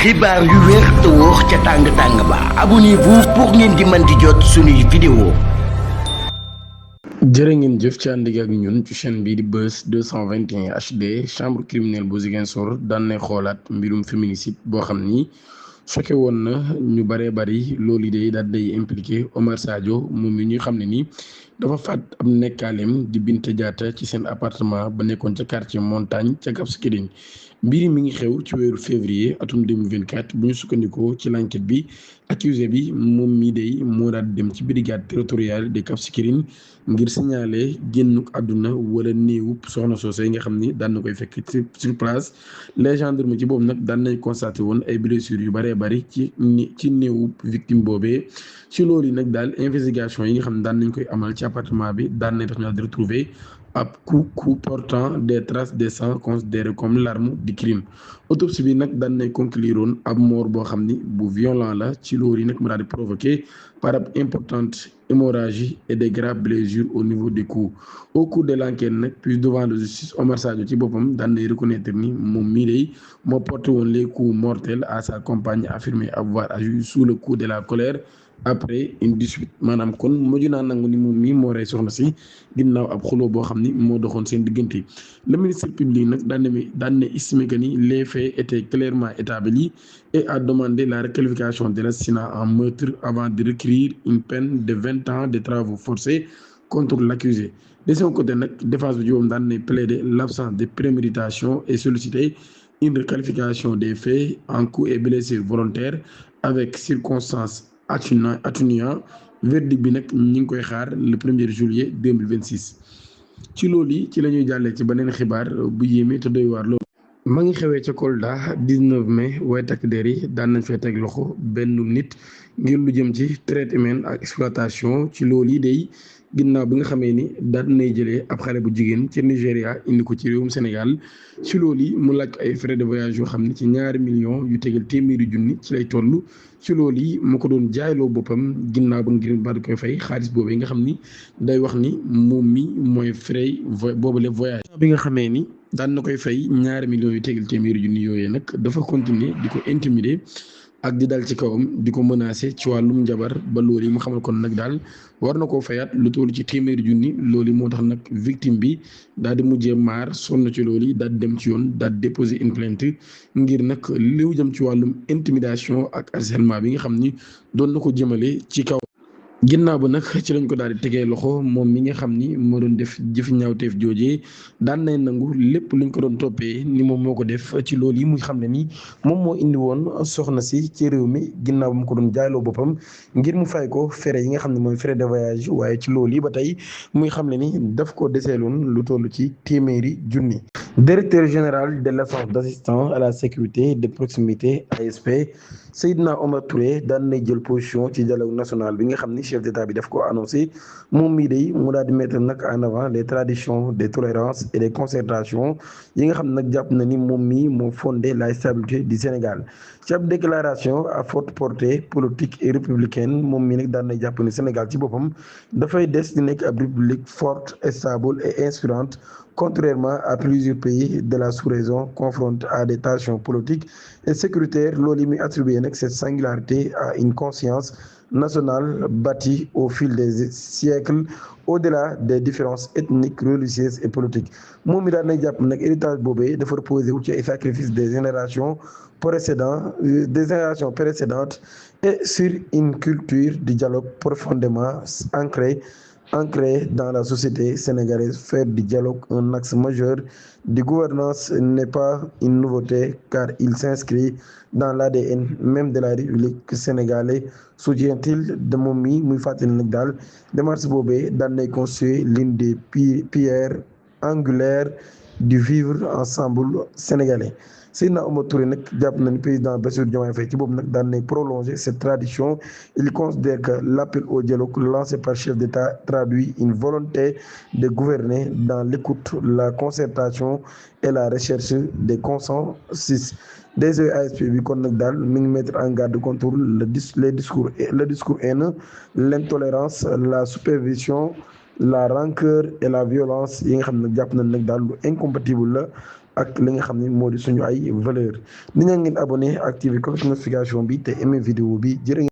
xibaar yu wér te wóor ca tàng-tàng ba abonnez-vous pour ngeen di mën di jot suñuy vidéo. jërë ngeen jëf ci ànd ak ñun ci chaîne bii di Buzz 221 HD chambre criminelle bu Ziguinchor daan nay xoolaat mbirum féminicide boo xam ni choqué woon na ñu bëree bëri loolu de daal day impliqué Omar Sadio moom mi ñu xam ne nii dafa faat ab nekkaaleem di Binta Diatta ci seen appartement ba nekkoon ca quartier Montagne ca Cap Skirring. mbir mi ngi xew ci weeru février atum 2024 bu ñu sukkandikoo ci l'enquête bi accusé bi moom mii day moo daal dem ci brigade territoriale de Cap Skirring ngir signaler génnuk àdduna wala néewu soxna soose yi nga xam ni daan na koy fekk sur place. les gendarmes ci boobu nag daan nañ constaté woon ay blessures yu bëree bëri ci néewu victime boobee. ci loolu yi nag daal investigation yi nga xam ne daan nañ koy amal ci appartement bi daan nañ tax ñu di retrouver ab coup portant des traces de sang considéré comme l'arme du crime. autopsie bi nag daan nay conclure woon ab mort boo xam ni bu violent la ci loolu yi nag mu daal di provoqué par ab importante hémorragie et des graves blessures au niveau des coups. au cours de l'enquête nag puis devant la justice Omar Sadio ci boppam daan nay reconnaître ni moom mii day moo porté woon les coups mortels à sa compagne, affirmé avoir agi sous le coup de la colère après une dispute. maanaam kon mujj naa nangu ni moom mii moo rey soxna si ginnaaw ab xuloo boo xam ni moo doxoon seen diggante. le ministère public nag daan na estimé que ni les faits étaient clairement établis et a demandé la requalification de l'assassinat en meurtre avant de requérir une peine de 20 ans de travaux forcés contre l'accusé. de son côté nag défense bi juróom daan na plaider l'absence de préméditation et solliciter une requalification des faits en coups et blessures volontaires avec circonstances atténuant. verdict bi nag ñi ngi koy xaar le 1er juillet 2026. ci loolu yi ci la ñuy jàllee ci beneen xibaar bu yéeme te doy waar loolu. ma ngi xewee ca Kolda 19 mai waaye takk der yi daan nañ fee teg loxo benn nit ngir lu jëm ci traite humaine ak exploitation. ci loolu yi day ginnaaw bi nga xamee ni daan nay jëlee ab xale bu jigéen ci Nigéria indi ko ci réewum Sénégal. ci loolu yi mu laaj ay frais de voyage yoo xam ne ci 2 millions yu tegal téeméeri junni ci lay toll. ci loolu yi mu ko doon jaayloo boppam ginnaaw ba ngir ba di koy fay xaalis boobu nga xam ni day wax ni moom mi mooy frais boobule voyage. bi nga xamee ni daan na koy fay 2 millions yu tegal téeméeri junni yooyee nag dafa continuer di ko intimider ak di dal ci kawam di ko menacer ci wàllum njabar ba loolu yi mu xamal kon nag daal war na koo fayaat lu toll ci téeméeri junni. loolu moo tax nag victime bi daal di mujjee maar sonn ci loolu yi daal di dem ci yoon daal di déposer une plainte ngir nag li jëm ci wàllum intimidation ak harcèlement bi nga xam ni doon na ko jëmale ci kaw. ginnaaw ba nag ci lañ ko daal di tegee loxo moom mi nga xam ni moo doon def jëf ñaawteef joojee daan nay nangu lépp luñ ko doon toppee ni moom moo ko def. ci loolu yi muy xam ne ni moom moo indi woon soxna si ci réew mi ginnaaw ba mu ko doon jaayloo boppam ngir mu fay ko frais yi nga xam ne mooy frais de voyage. waaye ci loolu yi ba tey muy xam ne ni daf ko deseeloon lu toll ci téeméeri junni. directeur général de l'agence d'assistance à la sécurité de proximité ASP Seydina Omar Touré daan nay jël position ci dialogue national bi nga xam ni chef d'état bi daf ko annoncé. moom mii day mu daal di mettre nag en avant les traditions des tolérances et des concertations yi nga xam ne nag jàpp na ni moom mii moo fondé la stabilité du Sénégal. ci ab déclaration à forte portée politique et républicaine moom mii nag daan nay jàpp ni Sénégal ci boppam dafay des di nekk ab république forte, stable et inspirante, contrairement à plusieurs pays de la sous-région confrontés à des tensions politiques et sécuritaires. loolu yi muy attribué nag cette singularité à une conscience nationale bâtie au fil des siècles au-delà des différences ethniques, religieuses et politiques. moom mi daan nay jàpp nag héritage boobee dafa reposé wu ci ay sacrifices des générations précédentes et sur une culture du dialogue profondément ancré dans la société sénégalaise. Faire du dialogue un axe majeur de gouvernance n'est pas une nouveauté car il s'inscrit dans l'ADN même de la République sénégalaise, soutient-il. de moom mi muy fàttali nag daal démarche boobee daan nay constituer l'une des pierres angulaires du vivre ensemble sénégalais. Seydina Omar Touré nag jàpp na ni président Bassirou Diomaye Faye ci boobu nag daan nay prolonger cette tradition. Il considère que l'appel au dialogue lancé par chef d'État traduit une volonté de gouverner dans l'écoute, la concertation et la recherche des consensus. DG ASP bi kon nag daal mi ngi mettre en garde contre le discours haineux, l'intolérance, la supervision, la rancœur et la violence yi nga xam ne jàpp na nag daal lu incompatible la ak li nga xam ne moo di suñu ay valeur ni nga ngeen abonné activé cloche notification bi te aimé vidéo bi jërë